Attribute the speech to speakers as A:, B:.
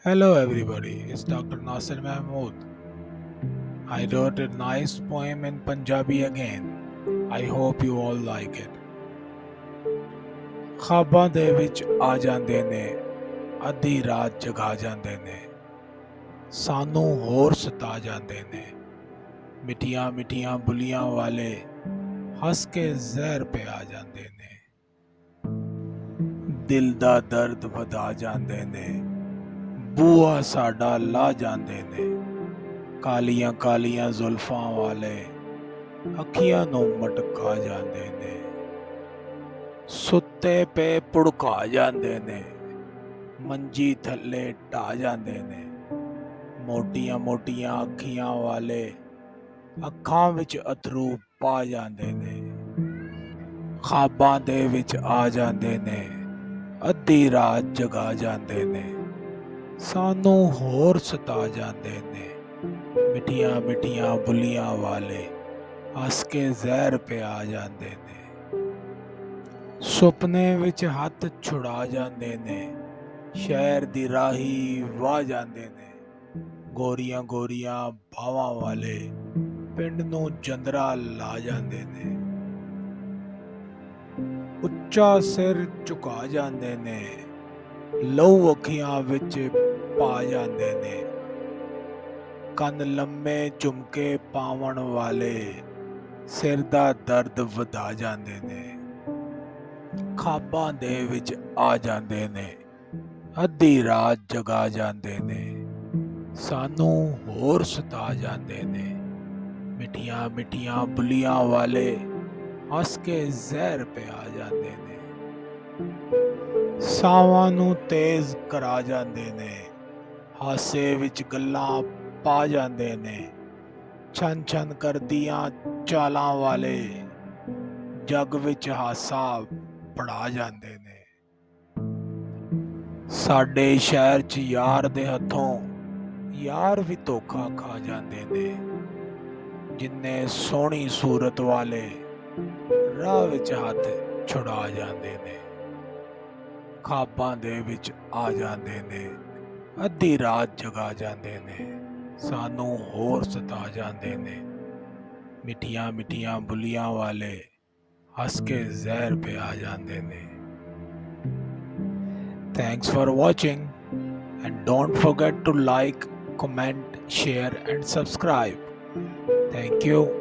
A: Hello everybody, it's Dr. Nasir Mahmood. I wrote a nice poem in Punjabi again. I hope you all like it. ਖਾਬਾਂ ਦੇ ਵਿੱਚ ਆ ਜਾਂਦੇ ਨੇ ਅੱਧੀ ਰਾਤ ਜਗਾ ਜਾਂਦੇ ਨੇ ਸਾਨੂੰ ਹੋਰ ਸਤਾ ਜਾਂਦੇ ਨੇ ਮਿੱਠੀਆਂ ਮਿੱਠੀਆਂ ਬੁਲੀਆਂ ਵਾਲੇ ਹੱਸ ਕੇ ਜ਼ਹਿਰ ਪਿਆ ਜਾਂਦੇ ਨੇ ਦਿਲ ਦਾ ਦਰਦ ਵਧਾ ਜਾਂਦੇ ਨੇ ਬੂਹਾ ਸਾਡਾ ਲਾ ਜਾਂਦੇ ਨੇ ਕਾਲੀਆਂ ਕਾਲੀਆਂ ਜ਼ੁਲਫਾਂ ਵਾਲੇ ਅੱਖੀਆਂ ਨੂੰ ਮਟਕਾ ਜਾਂਦੇ ਨੇ ਸੁੱਤੇ ਪਏ ਪੁੜਕਾ ਜਾਂਦੇ ਨੇ ਮੰਜੀ ਥੱਲੇ ਢਾ ਜਾਂਦੇ ਨੇ ਮੋਟੀਆਂ ਮੋਟੀਆਂ ਅੱਖੀਆਂ ਵਾਲੇ ਅੱਖਾਂ ਵਿੱਚ ਅਥਰੂ ਪਾ ਜਾਂਦੇ ਨੇ ਖਾਬਾਂ ਦੇ ਵਿੱਚ ਆ ਜਾਂਦੇ ਨੇ ਅੱਧੀ ਰਾਤ ਜਗਾ ਜਾਂਦੇ ਨੇ ਸਾਨੂੰ ਹੋਰ ਸਤਾ ਜਾਂਦੇ ਨੇ ਮਿੱਠੀਆਂ ਮਿੱਠੀਆਂ ਬੁੱਲੀਆਂ ਵਾਲੇ ਹੱਸ ਕੇ ਜ਼ਹਿਰ ਪਿਆ ਜਾਂਦੇ ਨੇ ਸੁਪਨੇ ਵਿੱਚ ਹੱਥ ਛੁਡਾ ਜਾਂਦੇ ਨੇ ਸ਼ਹਿਰ ਦੀ ਰਾਹੀ ਵਾਹ ਜਾਂਦੇ ਨੇ ਗੋਰੀਆਂ ਗੋਰੀਆਂ ਬਾਵਾਂ ਵਾਲੇ ਪਿੰਡ ਨੂੰ ਜੰਦਰਾ ਲਾ ਜਾਂਦੇ ਨੇ ਉੱਚਾ ਸਿਰ ਝੁਕਾ ਜਾਂਦੇ ਨੇ ਲਹੂ ਅੱਖੀਆਂ ਵਿੱਚ ਪਾ ਜਾਂਦੇ ਨੇ ਕੰਨ ਲੰਮੇ ਝੁਮਕੇ ਪਾਵਣ ਵਾਲੇ ਸਿਰ ਦਾ ਦਰਦ ਵਧਾ ਜਾਂਦੇ ਨੇ ਖਾਬਾਂ ਦੇ ਵਿੱਚ ਆ ਜਾਂਦੇ ਨੇ ਅੱਧੀ ਰਾਤ ਜਗਾ ਜਾਂਦੇ ਨੇ ਸਾਨੂੰ ਹੋਰ ਸਤਾ ਜਾਂਦੇ ਨੇ ਮਿੱਠੀਆਂ ਮਿੱਠੀਆਂ ਬੁਲੀਆਂ ਵਾਲੇ ਹੱਸ ਕੇ ਜ਼ਹਿਰ ਪਿਆ ਜਾਂਦੇ ਨੇ ਸਾਵਾਂ ਨੂੰ ਤੇਜ਼ ਕਰਾ ਜਾਂਦੇ ਨੇ ਹਾਸੇ ਵਿੱਚ ਗੱਲਾਂ ਪਾ ਜਾਂਦੇ ਨੇ ਛਨ ਛਨ ਕਰਦੀਆਂ ਚਾਲਾਂ ਵਾਲੇ ਜੱਗ ਵਿੱਚ ਹਾਸਾ ਪੜਾ ਜਾਂਦੇ ਨੇ ਸਾਡੇ ਸ਼ਹਿਰ 'ਚ ਯਾਰ ਦੇ ਹੱਥੋਂ ਯਾਰ ਵੀ ਧੋਖਾ ਖਾ ਜਾਂਦੇ ਨੇ ਜਿੰਨੇ ਸੋਹਣੀ ਸੂਰਤ ਵਾਲੇ ਰਾਹ ਵਿੱਚ ਹੱਥ ਛੁਡਾ ਜਾਂਦੇ ਨੇ ਖਾਬਾਂ ਦੇ ਵਿੱਚ ਆ ਜਾਂਦੇ ਨੇ ਅੱਧੀ ਰਾਤ ਜਗਾ ਜਾਂਦੇ ਨੇ ਸਾਨੂੰ ਹੋਰ ਸਤਾ ਜਾਂਦੇ ਨੇ ਮਿੱਠੀਆਂ ਮਿੱਠੀਆਂ ਬੁਲੀਆਂ ਵਾਲੇ ਹੱਸ ਕੇ ਜ਼ਹਿਰ ਪਿਆ ਜਾਂਦੇ ਨੇ thanks for watching and don't forget to like, comment, share and subscribe. Thank you.